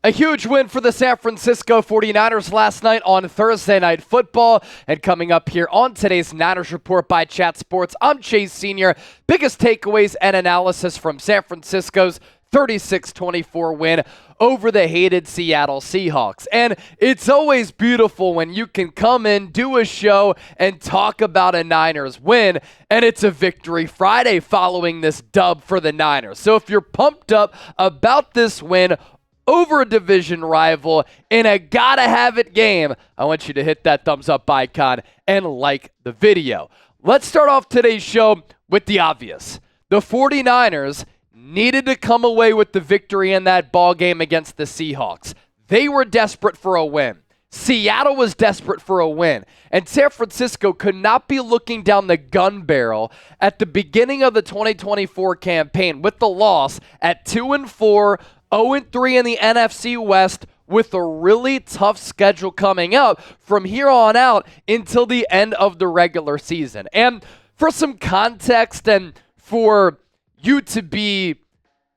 A huge win for the San Francisco 49ers last night on Thursday Night Football. And coming up here on today's Niners Report by Chat Sports, I'm Chase Sr. Biggest takeaways and analysis from San Francisco's 36-24 win over the hated Seattle Seahawks. And it's always beautiful when you can come in, do a show, and talk about a Niners win, and it's a Victory Friday following this dub for the Niners. So if you're pumped up about this win over a division rival in a gotta-have-it game, I want you to hit that thumbs up icon and like the video. Let's start off today's show with the obvious. The 49ers needed to come away with the victory in that ball game against the Seahawks. They were desperate for a win. Seattle was desperate for a win. And San Francisco could not be looking down the gun barrel at the beginning of the 2024 campaign with the loss at 2-4, 0-3 in the NFC West, with a really tough schedule coming up from here on out until the end of the regular season. And for some context and for you to be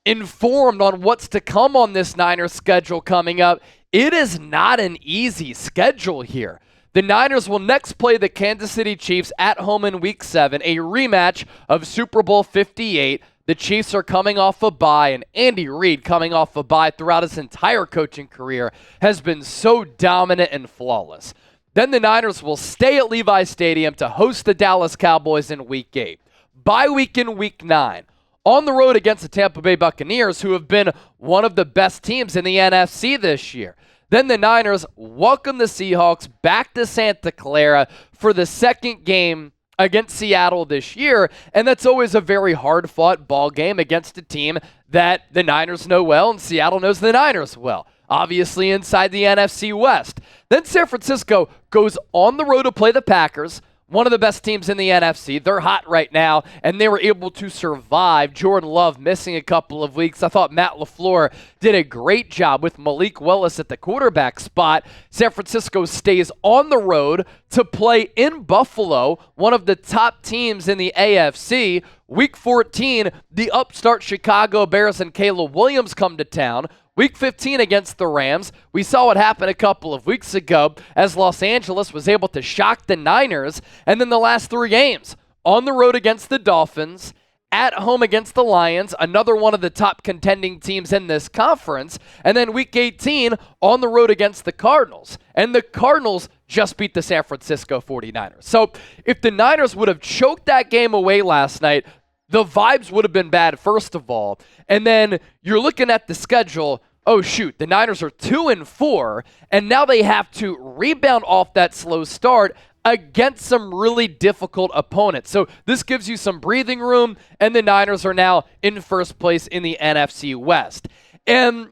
informed on what's to come on this Niners schedule coming up, it is not an easy schedule here. The Niners will next play the Kansas City Chiefs at home in Week 7, a rematch of Super Bowl 58. The Chiefs are coming off a bye, and Andy Reid, coming off a bye throughout his entire coaching career, has been so dominant and flawless. Then the Niners will stay at Levi Stadium to host the Dallas Cowboys in Week 8. Bye week in Week 9. On the road against the Tampa Bay Buccaneers, who have been one of the best teams in the NFC this year. Then the Niners welcome the Seahawks back to Santa Clara for the second game against Seattle this year, and that's always a very hard-fought ball game against a team that the Niners know well and Seattle knows the Niners well, obviously inside the NFC West. Then San Francisco goes on the road to play the Packers, one of the best teams in the NFC. They're hot right now, and they were able to survive Jordan Love missing a couple of weeks. I thought Matt LaFleur did a great job with Malik Willis at the quarterback spot. San Francisco stays on the road to play in Buffalo, one of the top teams in the AFC. Week 14, the upstart Chicago Bears and Caleb Williams come to town. Week 15 against the Rams, we saw what happened a couple of weeks ago as Los Angeles was able to shock the Niners. And then the last three games, on the road against the Dolphins, at home against the Lions, another one of the top contending teams in this conference, and then Week 18 on the road against the Cardinals. And the Cardinals just beat the San Francisco 49ers. So if the Niners would have choked that game away last night, the vibes would have been bad, first of all. And then you're looking at the schedule. Oh, shoot, the Niners are 2-4, and now they have to rebound off that slow start against some really difficult opponents. So this gives you some breathing room, and the Niners are now in first place in the NFC West. And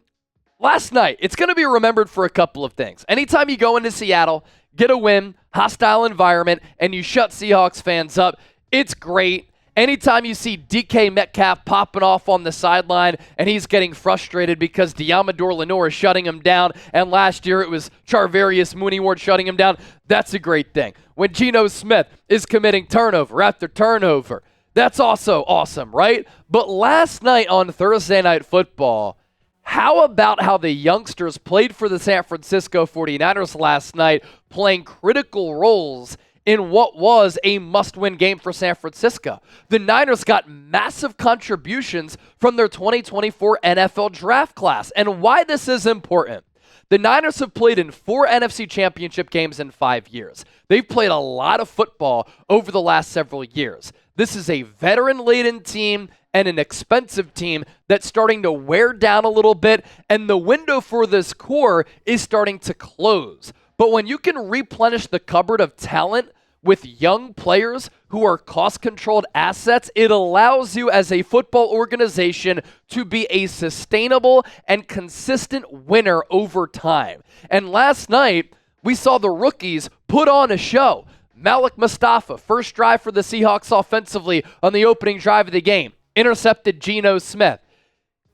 last night, it's going to be remembered for a couple of things. Anytime you go into Seattle, get a win, hostile environment, and you shut Seahawks fans up, it's great. Anytime you see DK Metcalf popping off on the sideline and he's getting frustrated because Deommodore Lenoir is shutting him down, and last year it was Charvarius Mooney-Ward shutting him down, that's a great thing. When Geno Smith is committing turnover after turnover, that's also awesome, right? But last night on Thursday Night Football, how about how the youngsters played for the San Francisco 49ers last night, playing critical roles in what was a must-win game for San Francisco? The Niners got massive contributions from their 2024 NFL draft class. And why this is important: the Niners have played in 4 NFC championship games in 5 years. They've played a lot of football over the last several years. This is a veteran-laden team and an expensive team that's starting to wear down a little bit, and the window for this core is starting to close. But when you can replenish the cupboard of talent with young players who are cost-controlled assets, it allows you as a football organization to be a sustainable and consistent winner over time. And last night, we saw the rookies put on a show. Malik Mustapha, first drive for the Seahawks offensively on the opening drive of the game, intercepted Geno Smith.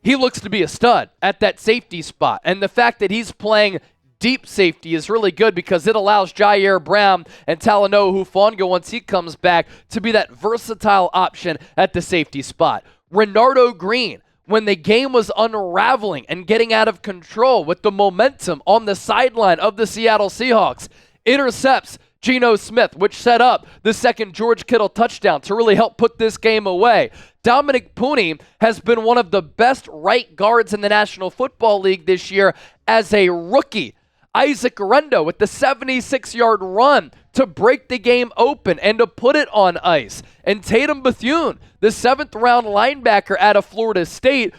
He looks to be a stud at that safety spot. And the fact that he's playing deep safety is really good because it allows Jair Brown and Talanoa Hufanga, once he comes back, to be that versatile option at the safety spot. Renardo Green when the game was unraveling and getting out of control with the momentum on the sideline of the Seattle Seahawks, intercepts Geno Smith, which set up the second George Kittle touchdown to really help put this game away. Dominick Puni has been one of the best right guards in the National Football League this year as a rookie. Isaac Guerendo with the 76-yard run to break the game open and to put it on ice. And Tatum Bethune, the 7th-round linebacker out of Florida State,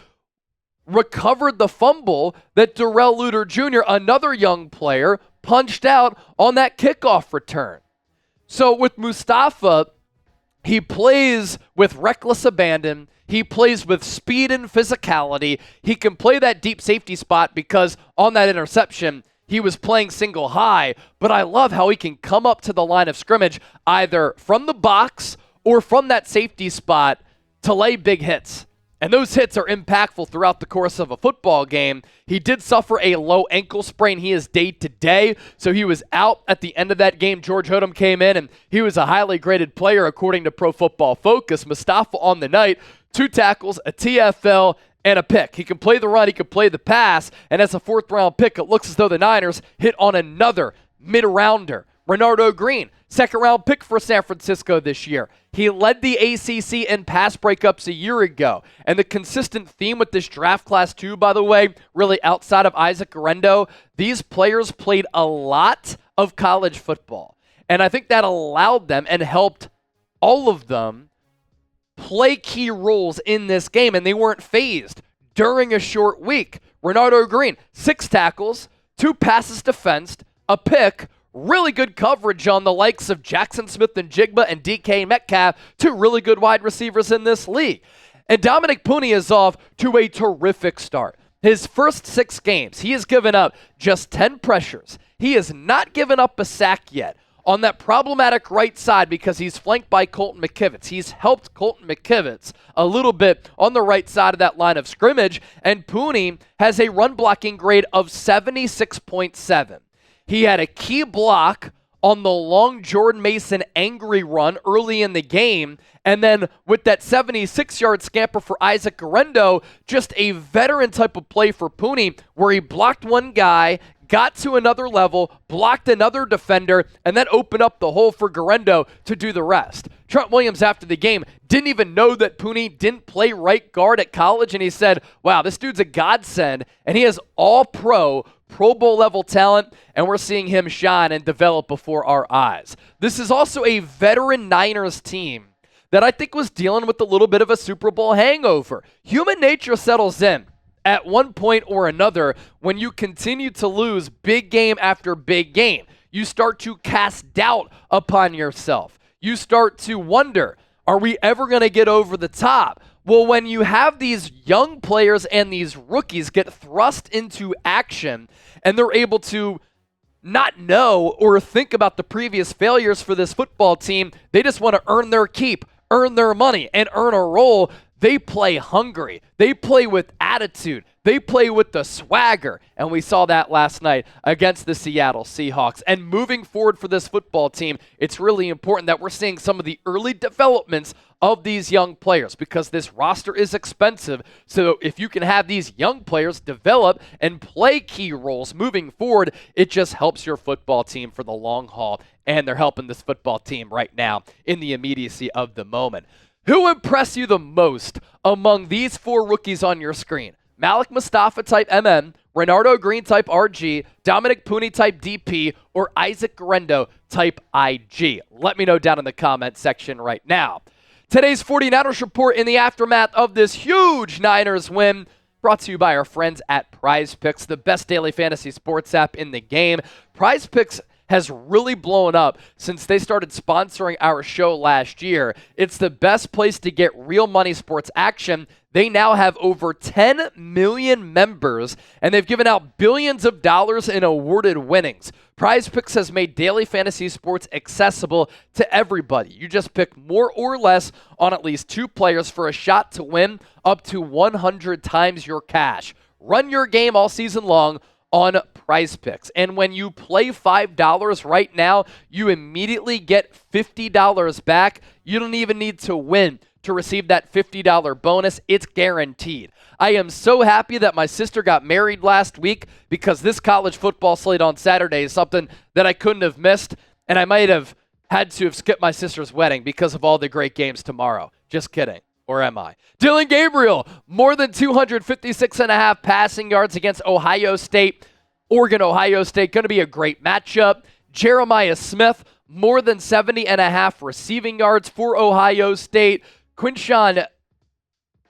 recovered the fumble that Darrell Luter Jr., another young player, punched out on that kickoff return. So with Mustapha, he plays with reckless abandon. He plays with speed and physicality. He can play that deep safety spot because on that interception, he was playing single high. But I love how he can come up to the line of scrimmage either from the box or from that safety spot to lay big hits. And those hits are impactful throughout the course of a football game. He did suffer a low ankle sprain. He is day-to-day, so he was out at the end of that game. George Odom came in, and he was a highly graded player according to Pro Football Focus. Mustapha on the night, 2 tackles, a TFL, and a pick. He can play the run, he can play the pass, and as a 4th-round pick, it looks as though the Niners hit on another mid-rounder. Renardo Green, 2nd-round pick for San Francisco this year. He led the ACC in pass breakups a year ago. And the consistent theme with this draft class, too, by the way, really outside of Isaac Guerendo, these players played a lot of college football. And I think that allowed them and helped all of them play key roles in this game, and they weren't phased during a short week. Renardo Green, 6 tackles, 2 passes defensed, a pick, really good coverage on the likes of Jackson Smith-Njigba and DK Metcalf, 2 really good wide receivers in this league. And Dominick Puni is off to a terrific start. His first 6 games, he has given up just 10 pressures. He has not given up a sack yet on that problematic right side because he's flanked by Colton McKivitz. He's helped Colton McKivitz a little bit on the right side of that line of scrimmage, and Puni has a run blocking grade of 76.7. He had a key block on the long Jordan Mason angry run early in the game, and then with that 76-yard scamper for Isaac Guerendo, just a veteran type of play for Puni where he blocked one guy, got to another level, blocked another defender, and then opened up the hole for Guerendo to do the rest. Trent Williams, after the game, didn't even know that Puni didn't play right guard at college, and he said, wow, this dude's a godsend, and he has all-pro, Pro Bowl level talent, and we're seeing him shine and develop before our eyes. This is also a veteran Niners team that I think was dealing with a little bit of a Super Bowl hangover. Human nature settles in at one point or another when you continue to lose big game after big game. You start to cast doubt upon yourself. You start to wonder, are we ever going to get over the top? Well, when you have these young players and these rookies get thrust into action and they're able to not know or think about the previous failures for this football team, they just want to earn their keep, earn their money, and earn a role. They play hungry. They play with attitude. They play with the swagger. And we saw that last night against the Seattle Seahawks. And moving forward for this football team, it's really important that we're seeing some of the early developments of these young players because this roster is expensive. So if you can have these young players develop and play key roles moving forward, it just helps your football team for the long haul. And they're helping this football team right now in the immediacy of the moment. Who impressed you the most among these 4 rookies on your screen? Malik Mustapha type MM, Renardo Green type RG, Dominick Puni type DP, or Isaac Guerendo type IG? Let me know down in the comment section right now. Today's 49ers report in the aftermath of this huge Niners win, brought to you by our friends at PrizePicks, the best daily fantasy sports app in the game. PrizePicks has really blown up since they started sponsoring our show last year. It's the best place to get real money sports action. They now have over 10 million members, and they've given out billions of dollars in awarded winnings. PrizePicks has made daily fantasy sports accessible to everybody. You just pick more or less on at least 2 players for a shot to win up to 100 times your cash. Run your game all season long on PrizePicks. And when you play $5 right now, you immediately get $50 back. You don't even need to win to receive that $50 bonus. It's guaranteed. I am so happy that my sister got married last week because this college football slate on Saturday is something that I couldn't have missed, and I might have had to have skipped my sister's wedding because of all the great games tomorrow. Just kidding. Or am I? Dylan Gabriel, more than 256.5 passing yards against Ohio State. Oregon-Ohio State, going to be a great matchup. Jeremiah Smith, more than 70.5 receiving yards for Ohio State. Quinshon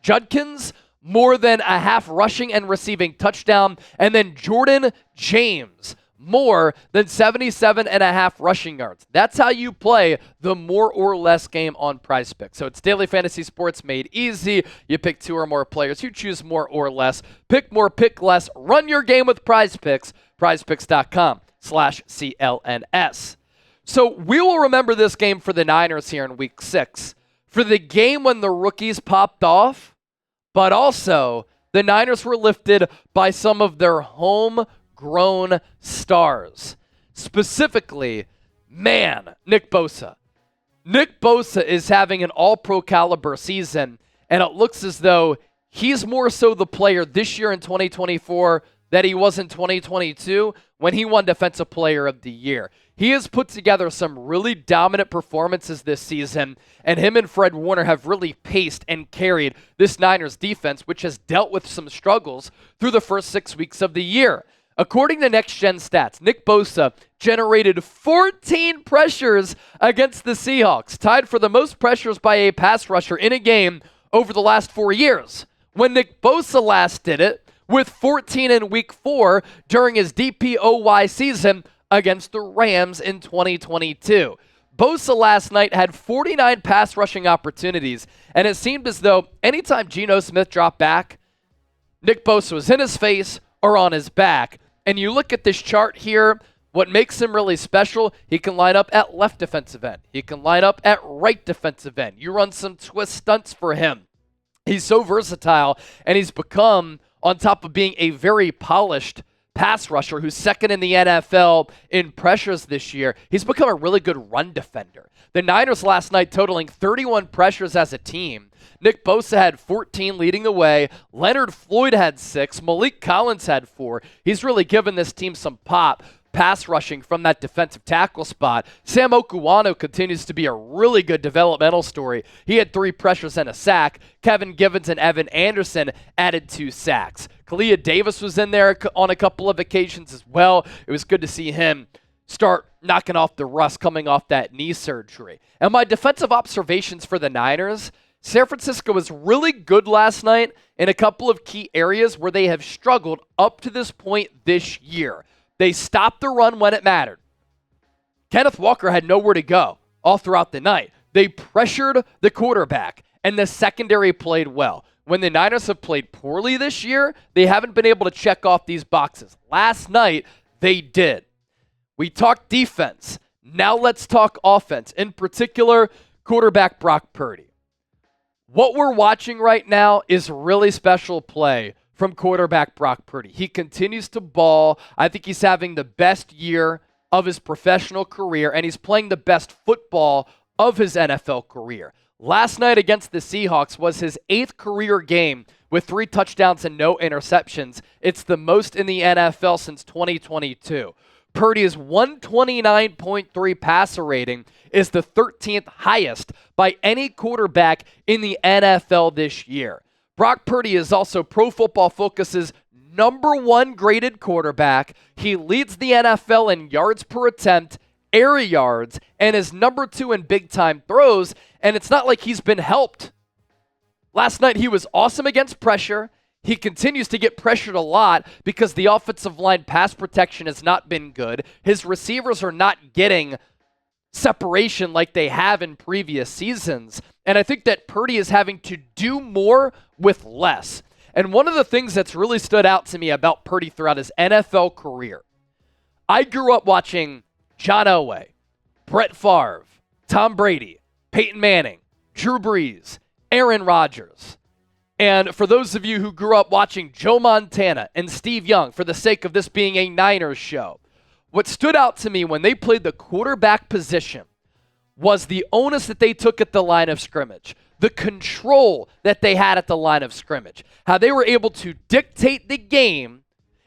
Judkins, more than a half rushing and receiving touchdown. And then Jordan James, more than 77.5 rushing yards. That's how you play the more or less game on PrizePicks. So it's daily fantasy sports made easy. You pick 2 or more players. You choose more or less. Pick more, pick less. Run your game with PrizePicks. PrizePicks.com/CLNS. So we will remember this game for the Niners here in Week 6. For the game when the rookies popped off, but also the Niners were lifted by some of their homegrown stars. Specifically, Nick Bosa. Nick Bosa is having an all-pro caliber season, and it looks as though he's more so the player this year in 2024 that he was in 2022 when he won Defensive Player of the Year. He has put together some really dominant performances this season, and him and Fred Warner have really paced and carried this Niners defense, which has dealt with some struggles through the first 6 weeks of the year. According to Next Gen Stats, Nick Bosa generated 14 pressures against the Seahawks, tied for the most pressures by a pass rusher in a game over the last 4 years. When Nick Bosa last did it, with 14 in Week 4 during his DPOY season against the Rams in 2022. Bosa last night had 49 pass rushing opportunities, and it seemed as though anytime Geno Smith dropped back, Nick Bosa was in his face or on his back. And you look at this chart here, what makes him really special, he can line up at left defensive end. He can line up at right defensive end. You run some twist stunts for him. He's so versatile, and he's become, on top of being a very polished pass rusher who's second in the NFL in pressures this year, he's become a really good run defender. The Niners last night totaling 31 pressures as a team. Nick Bosa had 14 leading the way. Leonard Floyd had 6. Malik Collins had 4. He's really given this team some pop pass rushing from that defensive tackle spot. Sam Okuwano continues to be a really good developmental story. He had 3 pressures and a sack. Kevin Givens and Evan Anderson added 2 sacks. Kalia Davis was in there on a couple of occasions as well. It was good to see him start knocking off the rust coming off that knee surgery. And my defensive observations for the Niners, San Francisco was really good last night in a couple of key areas where they have struggled up to this point this year. They stopped the run when it mattered. Kenneth Walker had nowhere to go all throughout the night. They pressured the quarterback, and the secondary played well. When the Niners have played poorly this year, they haven't been able to check off these boxes. Last night, they did. We talked defense. Now let's talk offense. In particular, quarterback Brock Purdy. What we're watching right now is really special play from quarterback Brock Purdy. He continues to ball. I think he's having the best year of his professional career, and he's playing the best football of his NFL career. Last night against the Seahawks was his 8th career game with 3 touchdowns and no interceptions. It's the most in the NFL since 2022. Purdy's 129.3 passer rating is the 13th highest by any quarterback in the NFL this year. Brock Purdy is also Pro Football Focus's #1 graded quarterback. He leads the NFL in yards per attempt, air yards, and is #2 in big-time throws, and it's not like he's been helped. Last night he was awesome against pressure. He continues to get pressured a lot because the offensive line pass protection has not been good. His receivers are not getting separation like they have in previous seasons. And I think that Purdy is having to do more with less. And one of the things that's really stood out to me about Purdy throughout his NFL career, I grew up watching John Elway, Brett Favre, Tom Brady, Peyton Manning, Drew Brees, Aaron Rodgers. And for those of you who grew up watching Joe Montana and Steve Young, for the sake of this being a Niners show, what stood out to me when they played the quarterback position was the onus that they took at the line of scrimmage, the control that they had at the line of scrimmage, how they were able to dictate the game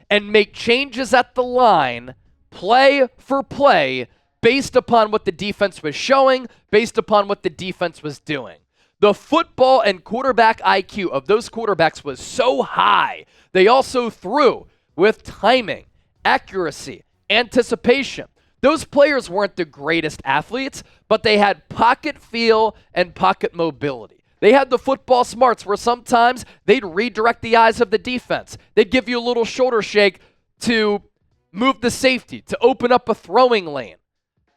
and make changes at the line, play for play, based upon what the defense was showing, based upon what the defense was doing. The football and quarterback IQ of those quarterbacks was so high. They also threw with timing, accuracy, anticipation. Those players weren't the greatest athletes, but they had pocket feel and pocket mobility. They had the football smarts where sometimes they'd redirect the eyes of the defense. They'd give you a little shoulder shake to move the safety, to open up a throwing lane.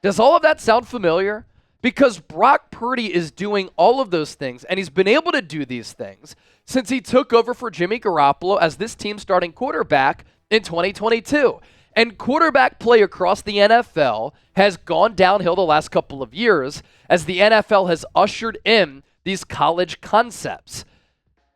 Does all of that sound familiar? Because Brock Purdy is doing all of those things, and he's been able to do these things since he took over for Jimmy Garoppolo as this team's starting quarterback in 2022. And quarterback play across the NFL has gone downhill the last couple of years as the NFL has ushered in these college concepts.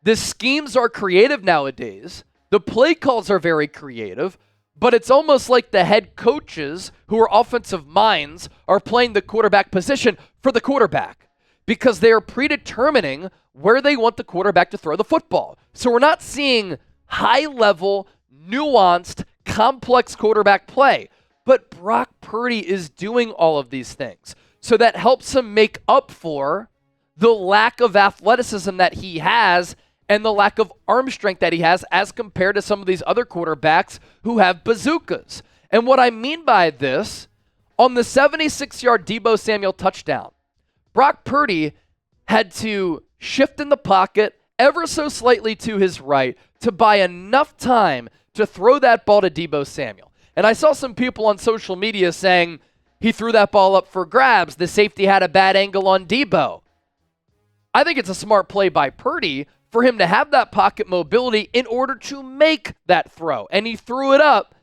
The schemes are creative nowadays. The play calls are very creative, but it's almost like the head coaches who are offensive minds are playing the quarterback position for the quarterback because they are predetermining where they want the quarterback to throw the football. So we're not seeing high-level, nuanced, complex quarterback play, but Brock Purdy is doing all of these things. So that helps him make up for the lack of athleticism that he has and the lack of arm strength that he has as compared to some of these other quarterbacks who have bazookas. And what I mean by this, on the 76-yard Deebo Samuel touchdown, Brock Purdy had to shift in the pocket ever so slightly to his right to buy enough time to throw that ball to Deebo Samuel. And I saw some people on social media saying he threw that ball up for grabs. The safety had a bad angle on Deebo. I think it's a smart play by Purdy for him to have that pocket mobility in order to make that throw. And he threw it up,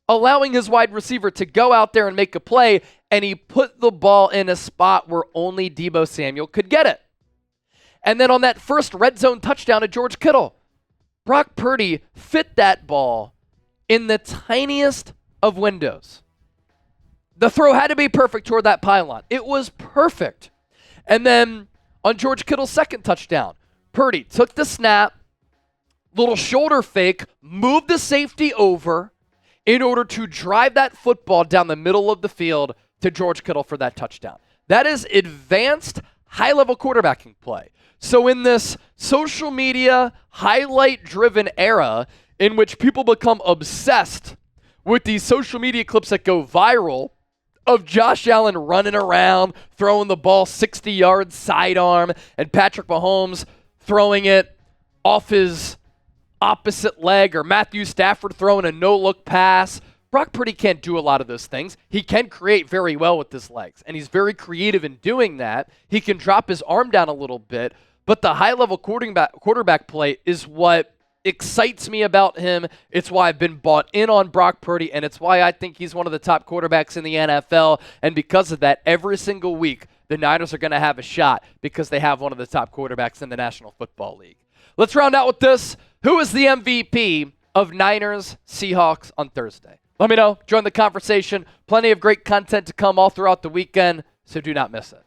allowing his wide receiver to go out there and make a play, and he put the ball in a spot where only Deebo Samuel could get it. And then on that first red zone touchdown to George Kittle, Brock Purdy fit that ball in the tiniest of windows. The throw had to be perfect toward that pylon. It was perfect. And then on George Kittle's second touchdown, Purdy took the snap, little shoulder fake, moved the safety over in order to drive that football down the middle of the field to George Kittle for that touchdown. That is advanced, high-level quarterbacking play. So in this social media, highlight-driven era in which people become obsessed with these social media clips that go viral of Josh Allen running around, throwing the ball 60 yards sidearm, and Patrick Mahomes throwing it off his opposite leg, or Matthew Stafford throwing a no-look pass. Brock Purdy can't do a lot of those things. He can create very well with his legs, and he's very creative in doing that. He can drop his arm down a little bit, but the high-level quarterback play is what excites me about him. It's why I've been bought in on Brock Purdy, and it's why I think he's one of the top quarterbacks in the NFL. And because of that, every single week, the Niners are going to have a shot because they have one of the top quarterbacks in the National Football League. Let's round out with this. Who is the MVP of Niners Seahawks on Thursday? Let me know. Join the conversation. Plenty of great content to come all throughout the weekend, so do not miss it.